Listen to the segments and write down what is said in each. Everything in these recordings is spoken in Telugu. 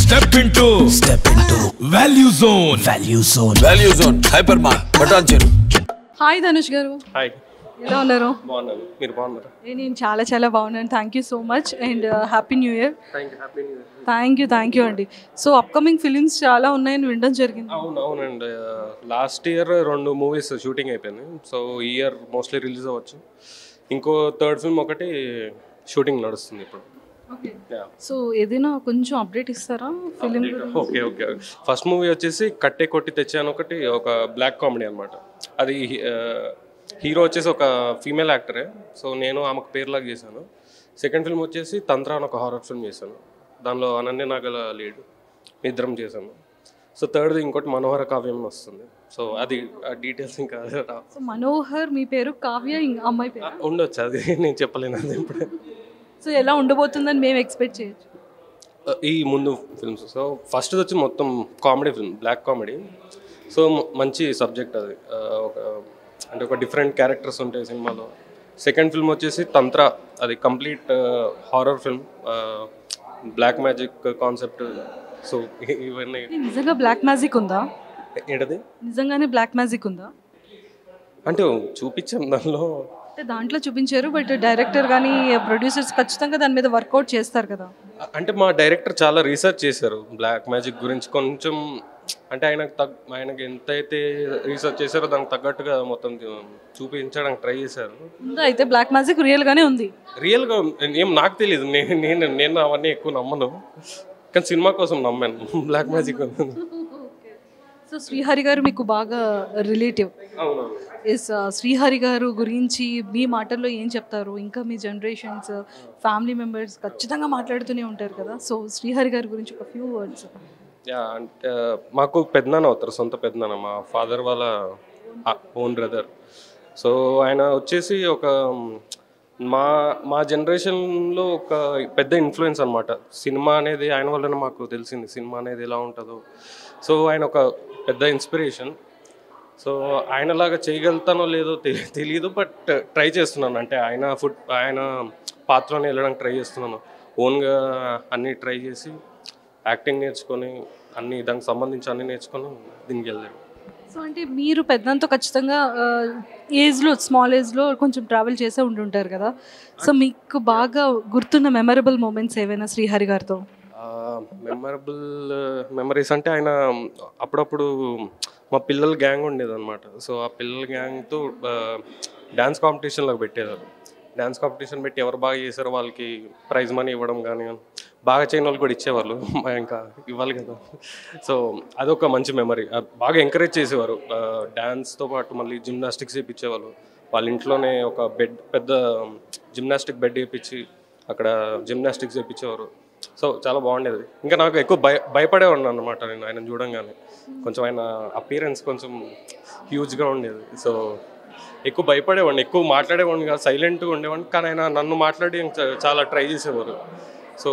Step into Value Zone. Value Zone. Hypermart. Buttoncheru. Hi Dhanush గారు. హాయ్, ఎలా ఉన్నారు? బాగున్నాను. మీరు బాగున్నారా? నేను చాలా బాగున్నాను. Thank you so much and happy new year. Happy new year. Thank you అండి. సో అప్కమింగ్ ఫిలిమ్స్ చాలా ఉన్నాయని వినడం జరిగింది. అవునండి. లాస్ట్ ఇయర్ 2 మూవీస్ షూటింగ్ అయిపోయింది. సో ఈ ఇయర్ మోస్ట్లీ రిలీజ్ అవ్వచ్చు. ఇంకో థర్డ్ ఫిల్మ్ ఒకటి షూటింగ్ నడుస్తుంది ఇప్పుడు. సో ఏదైనా కొంచెం అప్డేట్ ఇస్తారా ఫిలిం? ఓకే. ఫస్ట్ మూవీ వచ్చేసి కట్టే కొట్టి తెచ్చాను ఒకటి, ఒక బ్లాక్ కామెడీ అనమాట. అది హీరో వచ్చేసి ఒక ఫీమేల్ యాక్టరే. సో నేను ఆమెకు పేరులాగా చేశాను. సెకండ్ ఫిల్మ్ వచ్చేసి తంత్ర అని ఒక హారర్ ఫిల్మ్ చేశాను. దానిలో అనన్య నాగల లీడ్, ఇద్దరం చేశాను. సో థర్డ్ది ఇంకోటి మనోహర కావ్యం వస్తుంది. సో అది డీటెయిల్స్ ఇంకా సో మనోహర్ మీ పేరు, కావ్య అమ్మాయి పేరు ఉండొచ్చు, అది నేను చెప్పలేను అది ఇప్పుడు. సో ఎలా ఉండబోతుందని మేము ఎక్స్పెక్ట్ చేయొచ్చు ఈ ముందు ఫిల్మ్స్. సో ఫస్ట్ వచ్చి మొత్తం comedy film, black comedy. So మంచి సబ్జెక్ట్ అది, ఒక డిఫరెంట్ క్యారెక్టర్స్ ఉంటాయి సినిమాలో. సెకండ్ ఫిల్మ్ వచ్చేసి తంత్ర, అది complete horror film, black magic concept. So ఇవన్నీ. నిజంగా బ్లాక్ మ్యాజిక్ ఉందా? ఏంటది? నిజంగానే బ్లాక్ మ్యాజిక్ ఉందా అంటే చూపించాం దానిలో. అంటే దాంట్లో చూపించారు, బట్ డైరెక్టర్ కానీ ప్రొడ్యూసర్స్ ఖచ్చితంగా దాని మీద వర్కౌట్ చేస్తారు కదా. అంటే మా డైరెక్టర్ చాలా రీసెర్చ్ చేశారు బ్లాక్ మ్యాజిక్ గురించి. కొంచెం అంటే ఆయనకి ఎంతైతే రీసెర్చ్ చేశారో దానికి తగ్గట్టుగా మొత్తం చూపించడానికి ట్రై చేశారు. అయితే బ్లాక్ మ్యాజిక్ రియల్గానే ఉంది? రియల్గా ఏం నాకు తెలియదు, నేను అవన్నీ ఎక్కువ నమ్మను, కానీ సినిమా కోసం నమ్మాను బ్లాక్ మ్యాజిక్. సో శ్రీహరి గారు మీకు బాగా రిలేటివ్. అవునవును. ఎస్, శ్రీహరి గారు గురించి మీ మాటల్లో ఏం చెప్తారు? ఇంకా మీ జనరేషన్స్ ఫ్యామిలీ మెంబర్స్ ఖచ్చితంగా మాట్లాడుతూనే ఉంటారు కదా. సో శ్రీహరి గారి గురించి ఒక ఫ్యూ వర్డ్స్. అంటే మాకు పెద్దనాన్న అవుతారు, సొంత పెద్దనాన్న, మా ఫాదర్ వాళ్ళ ఓన్ బ్రదర్. సో ఆయన వచ్చేసి ఒక మా జనరేషన్లో ఒక పెద్ద ఇన్ఫ్లుయెన్స్ అనమాట. సినిమా అనేది ఆయన వల్లనే మాకు తెలిసింది, సినిమా అనేది ఎలా ఉంటుందో. సో ఆయన ఒక పెద్ద ఇన్స్పిరేషన్. సో ఆయనలాగా చేయగలుగుతానో లేదో తెలియదు, బట్ ట్రై చేస్తున్నాను. అంటే ఆయన పాత్రని వెళ్ళడానికి ట్రై చేస్తున్నాను. ఓన్గా అన్నీ ట్రై చేసి యాక్టింగ్ నేర్చుకొని దానికి సంబంధించి అన్నీ నేర్చుకొని దీనికి వెళ్ళాను. సో అంటే మీరు పెద్దంతో ఖచ్చితంగా స్మాల్ ఏజ్లో కొంచెం ట్రావెల్ చేసే ఉంటుంటారు కదా. సో మీకు బాగా గుర్తున్న మెమరబుల్ మూమెంట్స్ ఏవైనా శ్రీహరి గారితో? మెమరబుల్ మెమరీస్ అంటే ఆయన అప్పుడప్పుడు మా పిల్లల గ్యాంగ్ ఉండేదన్నమాట. సో ఆ పిల్లల గ్యాంగ్తో డ్యాన్స్ కాంపిటీషన్లోకి పెట్టేవారు. డ్యాన్స్ కాంపిటీషన్ పెట్టి ఎవరు బాగా చేశారో వాళ్ళకి ప్రైజ్ మనీ ఇవ్వడం కానీ, బాగా చేయని వాళ్ళు కూడా ఇచ్చేవాళ్ళు, ఇంకా ఇవ్వాలి కదా. సో అదొక మంచి మెమరీ. బాగా ఎంకరేజ్ చేసేవారు. డ్యాన్స్తో పాటు మళ్ళీ జిమ్నాస్టిక్స్ వేయించేవాళ్ళు. వాళ్ళ ఇంట్లోనే ఒక పెద్ద జిమ్నాస్టిక్ బెడ్ వేయించి అక్కడ జిమ్నాస్టిక్స్ వేయించేవారు. సో చాలా బాగుండేది. ఇంకా నాకు ఎక్కువ భయపడేవాడిని అనమాట నేను ఆయన చూడంగానే. కొంచెం ఆయన అపీరెన్స్ కొంచెం హ్యూజ్గా ఉండేది. సో ఎక్కువ భయపడేవాడిని, ఎక్కువ మాట్లాడేవాడిని కాదు, సైలెంట్గా ఉండేవాడిని. కానీ ఆయన నన్ను మాట్లాడి చాలా ట్రై చేసేవారు. సో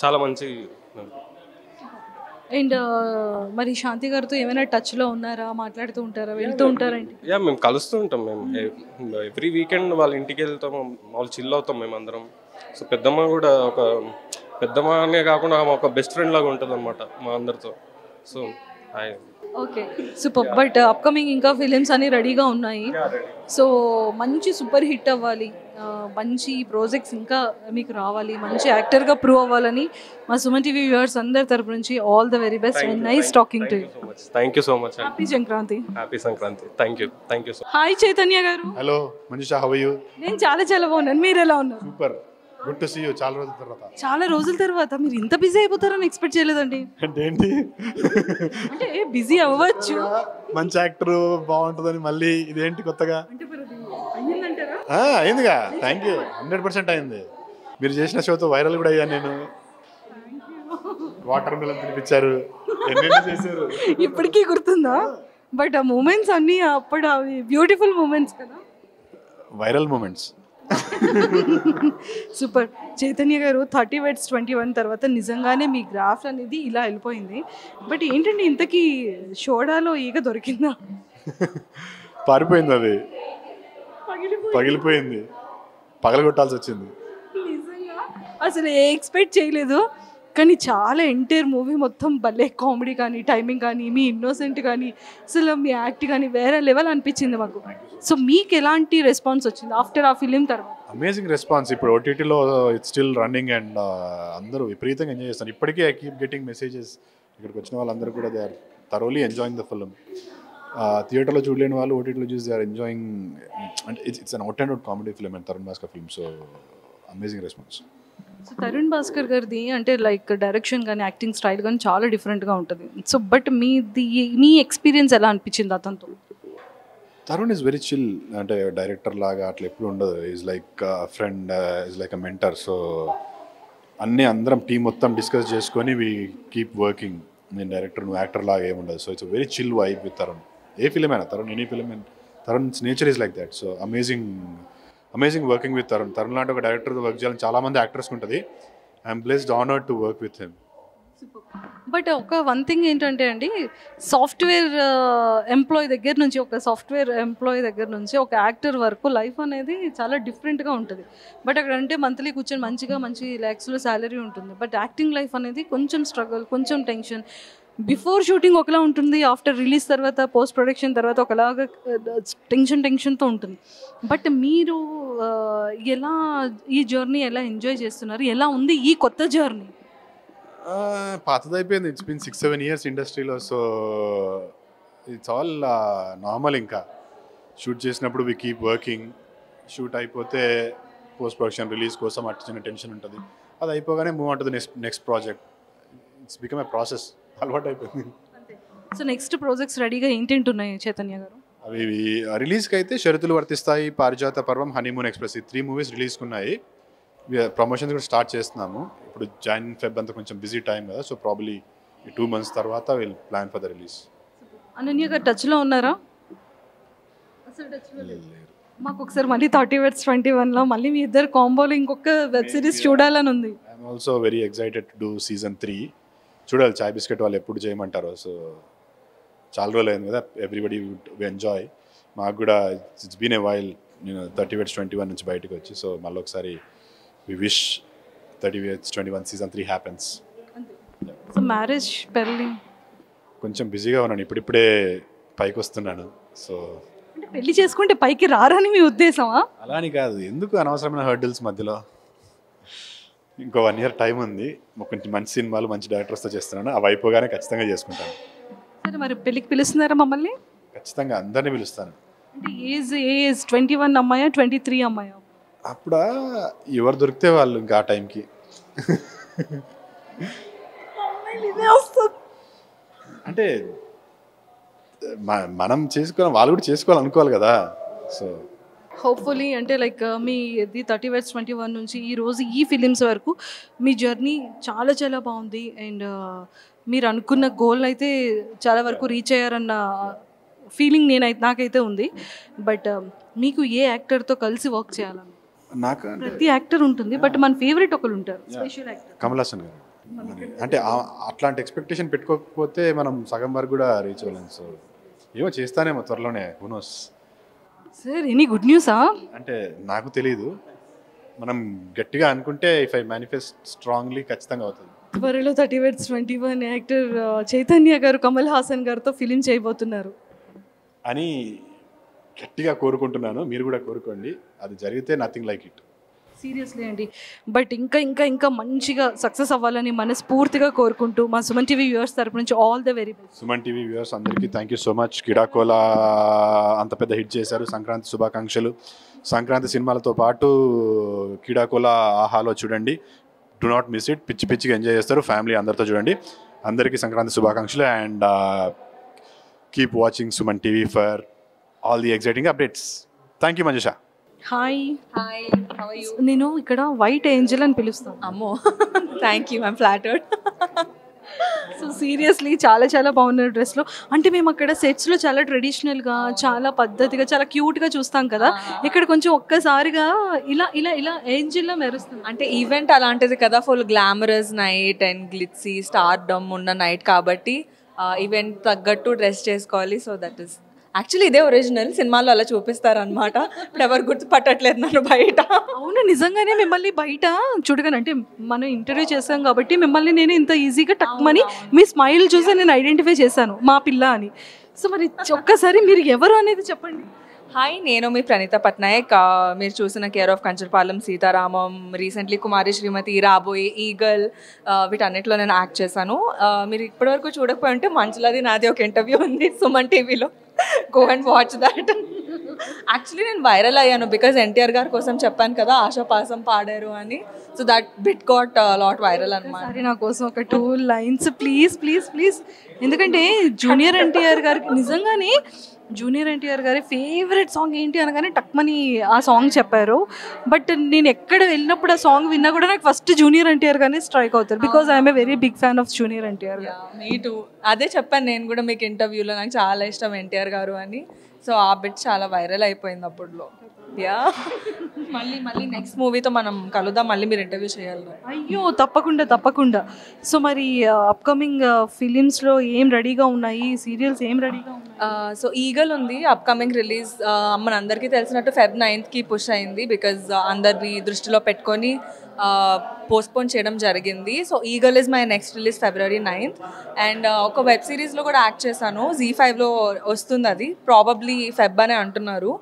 చాలా మంచి. అండ్ మరి శాంతి గారితో ఏమైనా టచ్లో ఉన్నారా? మాట్లాడుతూ ఉంటారా? వెళ్తూ ఉంటారా? మేము కలుస్తూ ఉంటాం. మేము ఎవ్రీ వీకెండ్ వాళ్ళ ఇంటికి వెళ్తాము, వాళ్ళు చిల్ అవుతాం మేము అందరం. సో పెద్దమ్మ కూడా ఒక పెద్దమ్మ అనే కాకుండా ఒక బెస్ట్ ఫ్రెండ్ లాగా ఉంటుంది అనమాట మా అందరితో. So okay, super. But upcoming ఇంకా ఫిలిమ్స్ అన్ని రెడీగా ఉన్నాయి. సో మంచి సూపర్ హిట్ అవ్వాలి, మంచి ప్రాజెక్ట్స్ ఇంకా మీకు రావాలి, మంచి యాక్టర్గా ప్రూవ్ అవ్వాలని మా సుమన్ టీవీ వ్యూవర్స్ అందరి తరపు నుంచి all the very best and nice talking to you. Thank you so much. Happy Sankranti. Happy Sankranti. Thank you so. Hi Chaitanya గారు. Hello Manisha, how are you? నేను చాలా బాగున్నాను, మీరు ఎలా ఉన్నారు? Super, good to see you. చాలా రోజుల తర్వాత మీరు ఇంత బిజీ అయిపోతారని ఎక్స్పెక్ట్ చేయలేదండి. అంటే ఏంటి, అంటే బిజీ అవ్వచ్చు, మంచి యాక్టర్ బాగుంటుందని, మళ్ళీ ఇదేంటి కొత్తగా అయ్యిందంటారా? అయిందిగా. థ్యాంక్ యూ, 100% అయింది. మీరు చేసిన షోతో వైరల్ కూడా అయ్యాను నేను. వాటర్ మిలన్ తినిపించారు, ఎన్నెన్నో చేశారు, ఇప్పటికీ గుర్తుందా? బట్ ఆ మూమెంట్స్ అన్నీ అప్పుడు అవి బ్యూటిఫుల్ మూమెంట్స్ కదా, వైరల్ మూమెంట్స్. సూపర్. చైతన్య గారు 30/21 తర్వాత నిజంగానే మీ గ్రాఫ్ అనేది ఇలా వెళ్ళిపోయింది. బట్ ఏంటంటే ఇంతకీ షోడాలో ఈగ దొరికిందా? పారిపోయింది, అది పగిలిపోయింది, పగలగొట్టాల్సి వచ్చింది. నిజంగా అసలు ఎక్స్పెక్ట్ చేయలేదు. కానీ చాలా ఎంటైర్ మూవీ మొత్తం భలే కామెడీ కానీ టైమింగ్ కానీ మీ ఇన్నోసెంట్ కానీ అసలు మీ యాక్ట్ కానీ వేరే లెవెల్ అనిపించింది మాకు. సో మీకు ఎలాంటి రెస్పాన్స్ వచ్చింది ఆఫ్టర్ ఆ ఫిలిం తర్వాత? Amazing response. ఇప్పుడు ఓటీటీలో ఇట్స్ స్టిల్ రన్నింగ్ అండ్ అందరూ విపరీతంగా ఎంజాయ్ చేస్తారు. ఇప్పటికీ ఐ కీప్ గెటింగ్ మెసేజెస్. ఇక్కడికి వచ్చిన వాళ్ళందరూ కూడా they are thoroughly enjoying the film. థియేటర్లో చూడలేని వాళ్ళు ఓటీటీలో చూసి దే ఆర్ ఎంజాయింగ్. అంటే it's an out and out comedy film and Tarun Bhascker film. So amazing response. So Tarun Bhascker గారిది అంటే లైక్ డైరెక్షన్ కానీ యాక్టింగ్ స్టైల్ కానీ చాలా డిఫరెంట్గా ఉంటుంది. సో బట్ మీ ఎక్స్పీరియన్స్ ఎలా అనిపించింది అతనితో? Tarun is very chill. అంటే డైరెక్టర్ లాగా అట్లా ఎప్పుడు ఉండదు. Is like friend, is like a mentor. So అందరం టీం మొత్తం డిస్కస్ చేసుకొని వీ కీప్ వర్కింగ్. నేను డైరెక్టర్, నువ్వు యాక్టర్ లాగా ఏముండదు. So it's very chill vibe with Tarun. A film అయినా తరుణ్, ఎనీ ఫిలిం అయినా Tarun's nature is like that. So amazing working with Tarun. Tarun లాంటి ఒక డైరెక్టర్తో వర్క్ చేయాలని చాలామంది యాక్టర్స్కి ఉంటుంది. I'm blessed, honoured to work with him. But one thing ఏంటంటే అండి, సాఫ్ట్వేర్ ఎంప్లాయీ దగ్గర నుంచి ఒక యాక్టర్ వరకు లైఫ్ అనేది చాలా డిఫరెంట్గా ఉంటుంది. బట్ అక్కడ అంటే మంత్లీ కూర్చొని మంచి ల్యాక్స్లో శాలరీ ఉంటుంది. బట్ యాక్టింగ్ లైఫ్ అనేది కొంచెం స్ట్రగుల్, కొంచెం టెన్షన్. బిఫోర్ షూటింగ్ ఒకలా ఉంటుంది, ఆఫ్టర్ రిలీజ్ తర్వాత పోస్ట్ ప్రొడక్షన్ తర్వాత ఒకలాగా టెన్షన్తో ఉంటుంది. బట్ మీరు ఎలా ఈ జర్నీ ఎలా ఎంజాయ్ చేస్తున్నారు? ఎలా ఉంది ఈ కొత్త జర్నీ? పాతదైపోయింది. ఇట్స్ బీన్ 6-7 years ఇండస్ట్రీలో. So it's all normal. ఇంకా షూట్ చేసినప్పుడు వి కీప్ వర్కింగ్. షూట్ అయిపోతే పోస్ట్ ప్రొడక్షన్ రిలీజ్ కోసం అటు చిన్న టెన్షన్ ఉంటుంది. అది అయిపోగానే move on to the next project. It's become a process. అలవాటు అయిపోయింది. సో నెక్స్ట్ ప్రాజెక్ట్స్ రెడీగా ఏంటంటి ఉన్నాయి చైతన్య గారు? అవి రిలీజ్కి అయితే షరతులు వర్తిస్తాయి, పారిజాత పర్వం, హనీమూన్ ఎక్స్ప్రెస్, ఈ 3 movies రిలీజ్కి ఉన్నాయి. ప్రమోషన్స్ కూడా స్టార్ట్ చేస్తున్నాము. ఇప్పుడు జాన్ ఫెబ్ అంతా కొంచెం బిజీ టైం కదా. సో ప్రాబ్లీ 2 months తర్వాత will plan for the release. Ananya గారు టచ్లో ఉన్నారా? మాకు ఒకసారి మళ్ళీ 30/21లో మళ్ళీ మీ ఇద్దరు కాంబోలో ఇంకొక వెబ్ సిరీస్ చూడాలని ఉంది. I'm also very excited to do season 3. చూడాలి చాయ్ బిస్కెట్ వాళ్ళు ఎప్పుడు చేయమంటారో. సో చాలా రోజులు అయింది కదా, ఎవ్రీబడి వుడ్ ఎంజాయ్. మాకు కూడా ఇట్స్ బీన్ ఏ వైల్. నేను 30/21 నుంచి బయటకు వచ్చి. సో మళ్ళీ ఒకసారి we wish 30/21 season 3 happens. So marriage, పెళ్ళి కొంచెం బిజీగా ఉన్నాను. ఇప్పుడిప్పుడే పైకి వస్తున్నాను. సో అంటే పెళ్లి చేసుకుంటే పైకి రారని మీ ఉద్దేశమా? అలా అని కాదు, ఎందుకు అనవసరమైన హర్డిల్స్ మధ్యలో. ఇంకో 1 year టైం ఉంది. కొంచెం మంచి సినిమాలు, మంచి డైరెక్టర్స్తో చేస్తున్నాను. అవి అయిపోగానే ఖచ్చితంగా చేసుకుంటాను. సరే, మరి పెళ్ళికి పిలుస్తున్నారా మమ్మల్ని? ఖచ్చితంగా అందరినీ పిలుస్తాను. అంటే ఏజ్ 21 అమ్మాయా 23 అమ్మాయా? అప్పుడా ఎవరు దొరికితే వాళ్ళు ఇంకా ఆ టైంకి. అంటే మనం చేసుకోవాలి, వాళ్ళు కూడా చేసుకోవాలనుకోవాలి కదా. సో హోప్ఫుల్లీ అంటే లైక్ మీ 30/21 నుంచి ఈ రోజు ఈ ఫిలిమ్స్ వరకు మీ జర్నీ చాలా చాలా బాగుంది. అండ్ మీరు అనుకున్న గోల్ అయితే చాలా వరకు రీచ్ అయ్యారన్న ఫీలింగ్ నాకైతే ఉంది. బట్ మీకు ఏ యాక్టర్తో కలిసి వర్క్ చేయాలని? నాకు ప్రతి యాక్టర్ ఉంటుంది, బట్ మన ఫేవరెట్ ఒకరు ఉంటారు, స్పెషల్ యాక్టర్. కమల్ హాసన్ గారు. అంటే అట్లాంటి ఎక్స్పెక్టేషన్ పెట్టుకోకపోతే మనం సగం వరకు కూడా రీచ్ అవ్వలేము. సో ఏమో చేస్తానేమో త్వరలోనే. Who knows. Sir, any good న్యూసా? అంటే నాకు తెలీదు. మనం గట్టిగా అనుకుంటే ఇఫ్ ఐ మేనిఫెస్ట్ స్ట్రాంగ్లీ ఖచ్చితంగా అవుతుంది. త్వరలో 30/21 యాక్టర్ చైతన్య గారు కమల్ హాసన్ గారితో ఫిలిం చేయబోతున్నారు అని గట్టిగా కోరుకుంటున్నాను. మీరు కూడా కోరుకోండి. అది జరిగితే నథింగ్ లైక్ ఇట్. సీరియస్లీ అండి. బట్ ఇంకా మంచిగా సక్సెస్ అవ్వాలని మనస్ఫూర్తిగా కోరుకుంటూ మా సుమన్ టీవీ వ్యూవర్స్ తరపు నుంచి all the very best. Suman TV viewers అందరికీ thank you so much. Keedaa Cola అంత పెద్ద హిట్ చేశారు. సంక్రాంతి శుభాకాంక్షలు. సంక్రాంతి సినిమాలతో పాటు కిడాకోలా ఆహాలో చూడండి. Do not miss it. పిచ్చిగా ఎంజాయ్ చేస్తారు. ఫ్యామిలీ అందరితో చూడండి. అందరికీ సంక్రాంతి శుభాకాంక్షలు. And keep watching Suman TV for all the exciting updates. Thank you Manjusha. Hi. Hi, how are you? నేను ఇక్కడ వైట్ ఏంజల్ అని పిలుస్తాను. Ammo. Thank you, I'm flattered. So seriously చాలా చాలా బాగున్నారు డ్రెస్లో. అంటే మేము అక్కడ సెట్స్లో చాలా ట్రెడిషనల్గా, చాలా పద్ధతిగా, చాలా క్యూట్గా చూస్తాం కదా. ఇక్కడ కొంచెం ఒక్కసారిగా ఇలా ఏంజిల్లా మెరుస్తుంది. అంటే ఈవెంట్ అలాంటిది కదా, full glamorous night and glitzy stardom ఉన్న నైట్ కాబట్టి ఈవెంట్ తగ్గట్టు డ్రెస్ చేసుకోవాలి. సో దట్ ఈస్ యాక్చువల్లీ ఇదే ఒరిజినల్, సినిమాలో అలా చూపిస్తారు అనమాట. ఇప్పుడు ఎవరు గుర్తుపట్టట్లేదు నన్ను బయట. అవును, నిజంగానే మిమ్మల్ని బయట చూడగానే, అంటే మనం ఇంటర్వ్యూ చేసాం కాబట్టి మిమ్మల్ని నేను ఇంత ఈజీగా టక్మని మీ స్మైల్ చూసి నేను ఐడెంటిఫై చేశాను మా పిల్ల అని. సో మరి ఒక్కసారి మీరు ఎవరు అనేది చెప్పండి. హాయ్, నేను మీ ప్రణీత పట్నాయక్. మీరు చూసిన care of Kancharapalem, Sita Ramam, recently Kumari Srimathi, రాబోయే, ఈగల్, వీటన్నిటిలో నేను యాక్ట్ చేశాను. మీరు ఇప్పటివరకు చూడకపోయి ఉంటే మంచులది నాది ఒక ఇంటర్వ్యూ ఉంది సుమన్ టీవీలో, go and watch that. Actually నేను వైరల్ అయ్యాను బికాజ్ ఎన్టీఆర్ గారి కోసం చెప్పాను కదా ఆశాపాసం పాడారు అని. So that bit got lot viral అనమాట. సరే, నా కోసం ఒక 2 lines ప్లీజ్ ప్లీజ్ ప్లీజ్. ఎందుకంటే జూనియర్ ఎన్టీఆర్ గారికి నిజంగానే జూనియర్ ఎన్టీఆర్ గారి ఫేవరెట్ సాంగ్ ఏంటి అనగానే టక్మని ఆ సాంగ్ చెప్పారు. బట్ నేను ఎక్కడ వెళ్ళినప్పుడు ఆ సాంగ్ విన్నా కూడా నాకు ఫస్ట్ జూనియర్ ఎన్టీఆర్ గానే స్ట్రైక్ అవుతారు, because I'm a very big fan of junior NTR గారు. మీ టూ, అదే చెప్పాను నేను కూడా మీకు ఇంటర్వ్యూలో, నాకు చాలా ఇష్టం ఎన్టీఆర్ గారు అని. సో ఆ బిట్ చాలా వైరల్ అయిపోయింది అప్పుడులో. యా, మళ్ళీ నెక్స్ట్ మూవీతో మనం కలుద్దాం, మళ్ళీ మీరు ఇంటర్వ్యూ చేయాలి. అయ్యో, తప్పకుండా తప్పకుండా. సో మరి అప్కమింగ్ ఫిలిమ్స్లో ఏం రెడీగా ఉన్నాయి, సీరియల్స్ ఏం రెడీగా ఉన్నాయి? సో ఈగల్ ఉంది అప్కమింగ్ రిలీజ్. మనందరికీ తెలిసినట్టు Feb 9th పుష్ అయింది బికాజ్ అందరినీ దృష్టిలో పెట్టుకొని పోస్ట్పోన్ చేయడం జరిగింది. So eagle is my next release February 9th. And ఒక వెబ్ సిరీస్లో కూడా యాక్ట్ చేశాను, Z5లో వస్తుంది, అది ప్రాబబ్లీ ఫెబ్ అనే అంటున్నారు.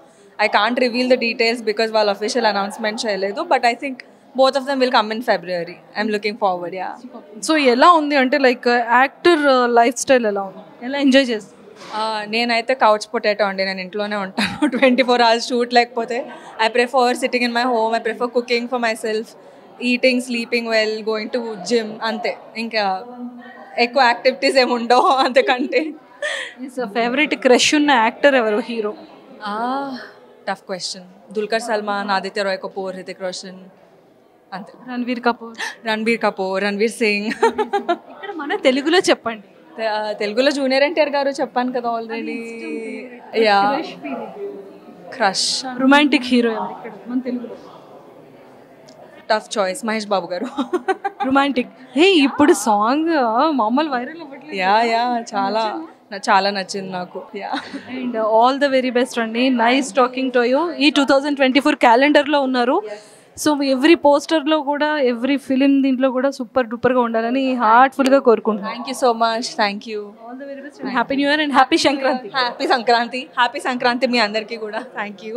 I can't reveal the details because వాళ్ళు official announcement చేయలేదు, but I think both of them will come in February. I'm looking forward, yeah. So ఎలా ఉంది అంటే లైక్ యాక్టర్ లైఫ్ స్టైల్ ఎలా ఉంది, ఎలా ఎంజాయ్ చేస్తారు? నేనైతే కౌచ్ పొటాటో అండి, నేను ఇంట్లోనే ఉంటాను 24 hours షూట్ లేకపోతే. I prefer sitting in my home, I prefer cooking for myself, eating, sleeping well, going to gym, అంతే. ఇంకా ఎక్కువ యాక్టివిటీస్ ఏమి ఉండవు అంతకంటే. ఫేవరెట్ క్రష్ ఉన్న యాక్టర్ ఎవరు, hero? Tough question. Dulquer Salmaan, Aditya Roy Kapur, Hrithik Roshan, అంతే. రణ్వీర్ కపూర్, రణ్వీర్ సింగ్. ఇక్కడ మన తెలుగులో చెప్పండి. తెలుగులో జూనియర్ ఎన్టీఆర్ గారు చెప్పాను కదా already. Yeah, crush. Romantic hero ఎవరు ఇక్కడ మన తెలుగులో? టఫ్ చాయిస్, మహేష్ బాబు గారు. రొమాంటిక్. హే, ఇప్పుడు సాంగ్ మామూలు వైరల్ అవ్వట్లేదు. యా చాలా నచ్చింది నాకు. Yeah, and all the very best అండి. Nice talking to you. ఈ 2024 క్యాలెండర్లో ఉన్నారు. సో ఎవ్రీ పోస్టర్లో కూడా, ఎవ్రీ ఫిలిం దీంట్లో కూడా సూపర్ డూపర్గా ఉండాలని హార్ట్ఫుల్గా కోరుకుంటున్నాను. Thank you so much. Thank you. All the very best. Happy new year and happy Sankranti. Happy Sankranti మీ అందరికీ కూడా. Thank you.